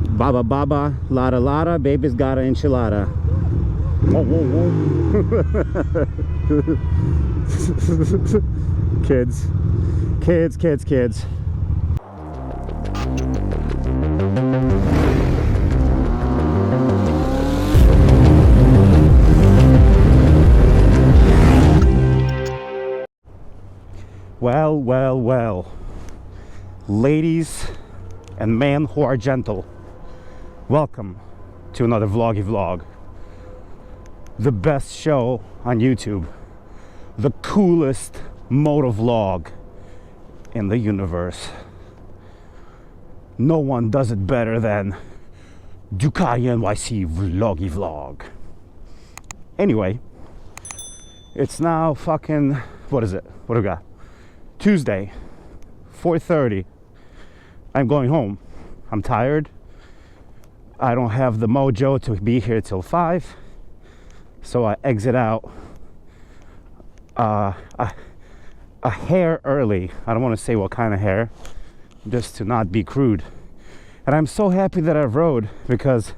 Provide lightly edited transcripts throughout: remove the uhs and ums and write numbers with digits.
Baba baba, lada lada, baby's got an enchilada. Whoa, whoa, whoa. Kids. Kids, kids, kids. Well, well, well. Ladies and men who are gentle, welcome to another vloggy vlog. The best show on YouTube. The coolest moto vlog in the universe. No one does it better than Ducati NYC vloggy vlog. Anyway, it's now fucking, what is it? What do we got? Tuesday, 4:30. I'm going home. I'm tired. I don't have the mojo to be here till 5. So I exit out a hair early. I don't want to say what kind of hair, just to not be crude. And I'm so happy that I rode, because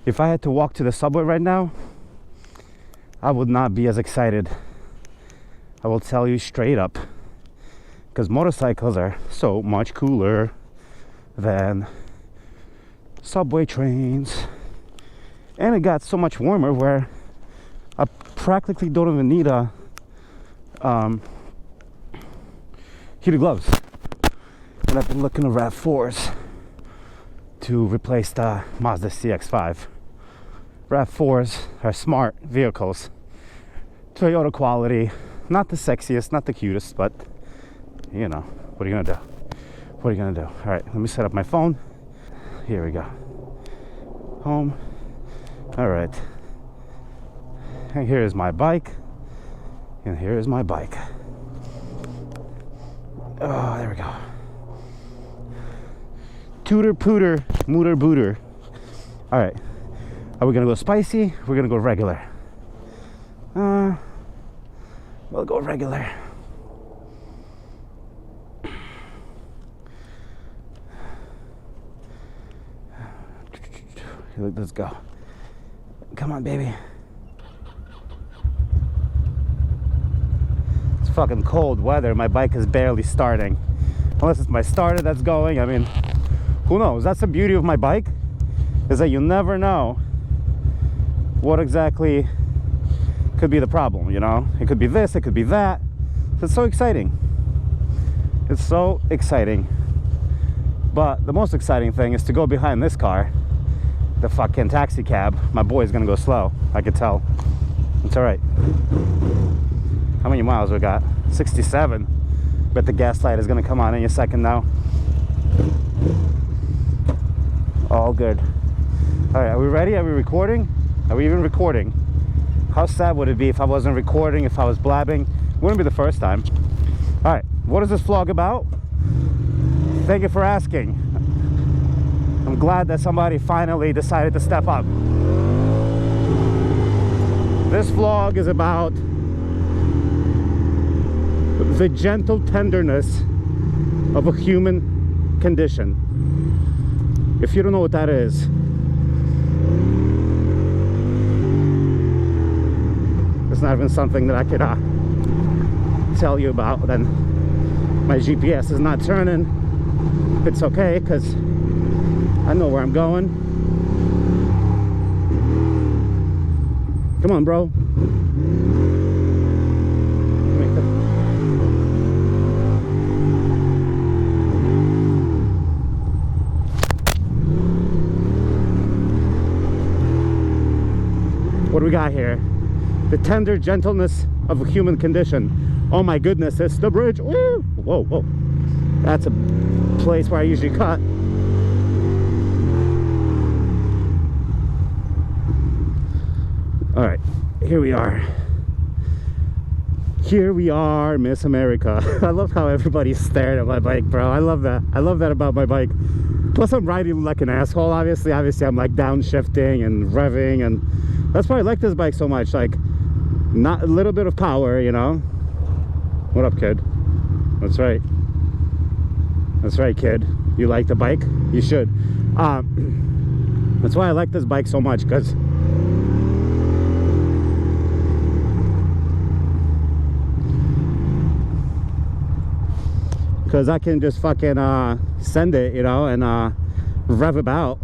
if I had to walk to the subway right now, I would not be as excited. I will tell you straight up. Because motorcycles are so much cooler than subway trains. And it got so much warmer where I practically don't even need heated gloves. And I've been looking at RAV4s to replace the Mazda CX-5. RAV4s are smart vehicles. Toyota quality. Not the sexiest, not the cutest, but you know, what are you gonna do? What are you gonna do? All right, let me set up my phone. Here we go. Home. All right. And here is my bike. And here is my bike. Oh, there we go. Tooter pooter, mooter booter. All right. Are we gonna go spicy? We're gonna go regular. We'll go regular. Let's go. Come on, baby. It's fucking cold weather. My bike is barely starting. Unless it's my starter that's going. I mean, who knows? That's the beauty of my bike, is that you never know what exactly could be the problem, you know? It could be this, it could be that. It's so exciting. It's so exciting. But the most exciting thing is to go behind this car, the fucking taxi cab. My boy's gonna go slow, I could tell. It's all right. How many miles we got? 67. Bet the gas light is gonna come on any second now. All good. All right, are we ready? Are we recording? Are we even recording? How sad would it be if I wasn't recording, if I was blabbing? Wouldn't be the first time. All right, what is this vlog about? Thank you for asking. I'm glad that somebody finally decided to step up. This vlog is about the gentle tenderness of a human condition. If you don't know what that is, it's not even something that I could tell you about. Then my GPS is not turning. It's okay, because I know where I'm going. Come on, bro. What do we got here? The tender gentleness of a human condition. Oh my goodness, it's the bridge. Woo! Whoa, whoa. That's a place where I usually cut. All right, here we are. Here we are, Miss America. I love how everybody's staring at my bike, bro. I love that. I love that about my bike. Plus, I'm riding like an asshole, obviously. Obviously, I'm like downshifting and revving, and that's why I like this bike so much. Like, not a little bit of power, you know. What up, kid? That's right. That's right, kid. You like the bike? You should. That's why I like this bike so much, because I can just fucking send it, you know, and rev about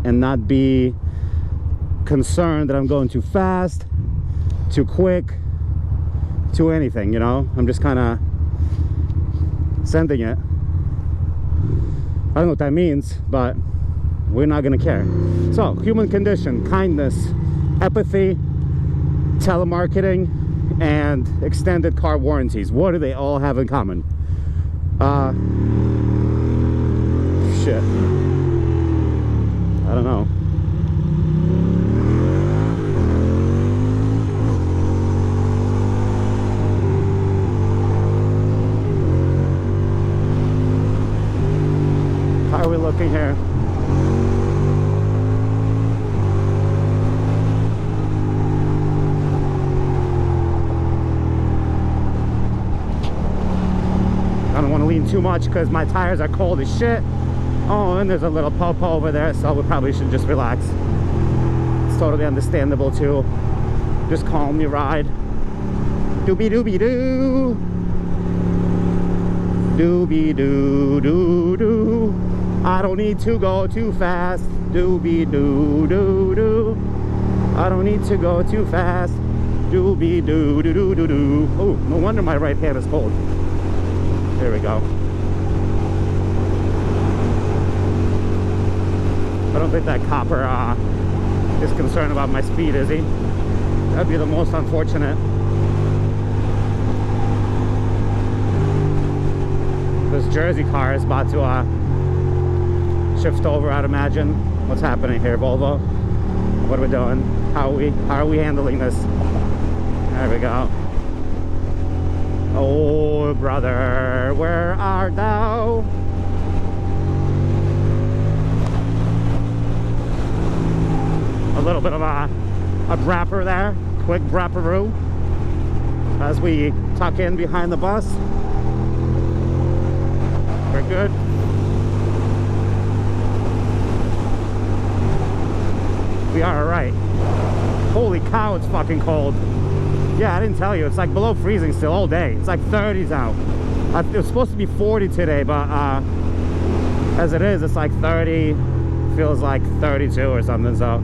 and not be concerned that I'm going too fast, too quick, too anything, you know. I'm just kind of sending it. I don't know what that means, but we're not gonna care. So, human condition, kindness, empathy, telemarketing, and extended car warranties. What do they all have in common? Shit. I don't know. How are we looking here? I don't want to lean too much because my tires are cold as shit. Oh, and there's a little popo over there, so we probably should just relax. It's totally understandable too. Just calm your ride. Doobie doobie doo. Doobie doo doo doo. I don't need to go too fast. Doobie doo doo doo. I don't need to go too fast. Doobie doo doo doo doo doo. Oh, no wonder my right hand is cold. There we go. I don't think that copper is concerned about my speed, is he? That'd be the most unfortunate. This Jersey car is about to shift over, I'd imagine. What's happening here, Volvo? What are we doing? How are we handling this? There we go. Oh, brother, where art thou? A little bit of a brapper there, quick brapperoo, as we tuck in behind the bus. We're good. We are all right. Holy cow, it's fucking cold. Yeah, I didn't tell you, it's like below freezing still all day. It's like 30s out. It was supposed to be 40 today, but as it is, it's like 30, feels like 32 or something, so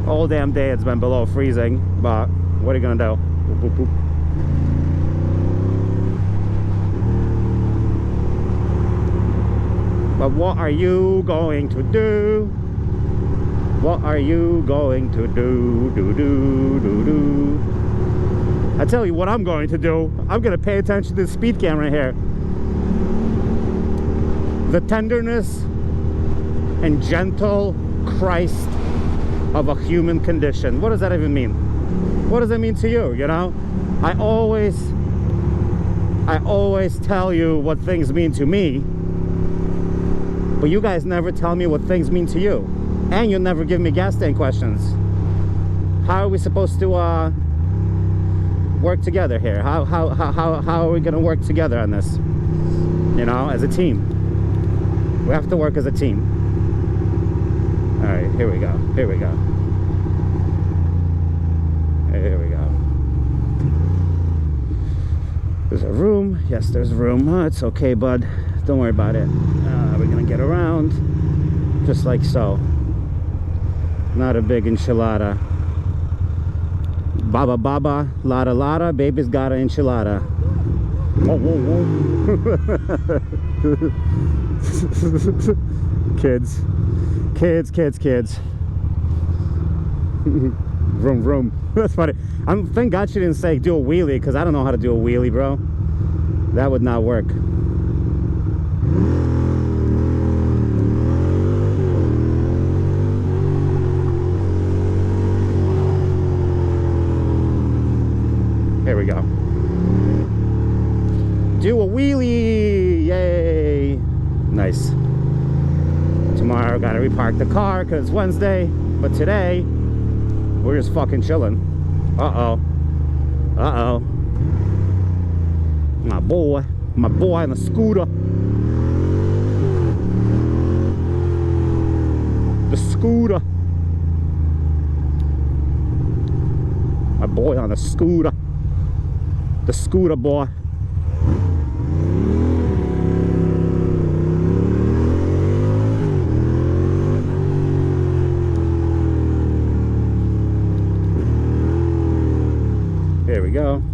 all damn day it's been below freezing, but what are you gonna do? Boop, boop, boop. But what are you going to do? What are you going to do? Do, do, do, do. I tell you what I'm going to do. I'm gonna pay attention to the speed camera here. The tenderness and gentle Christ of a human condition. What does that even mean? What does it mean to you, you know? I always tell you what things mean to me, but you guys never tell me what things mean to you. And you never give me gas tank questions. How are we supposed to work together here? How are we gonna work together on this? You know, as a team. We have to work as a team. All right, here we go. Here we go. Here we go. There's a room. Yes, there's a room. Oh, it's okay, bud. Don't worry about it. We're gonna get around just like so. Not a big enchilada. Baba baba, lada lada, baby's got an enchilada. Whoa, whoa, whoa. Kids. Kids. Vroom, vroom. That's funny. Thank God she didn't say do a wheelie, because I don't know how to do a wheelie, bro. That would not work. Here we go. Do a wheelie! Yay! Nice. Tomorrow, gotta repark the car because it's Wednesday. But today, we're just fucking chilling. Uh-oh. Uh-oh. My boy on the scooter. The scooter. My boy on a scooter. The scooter boy. There we go.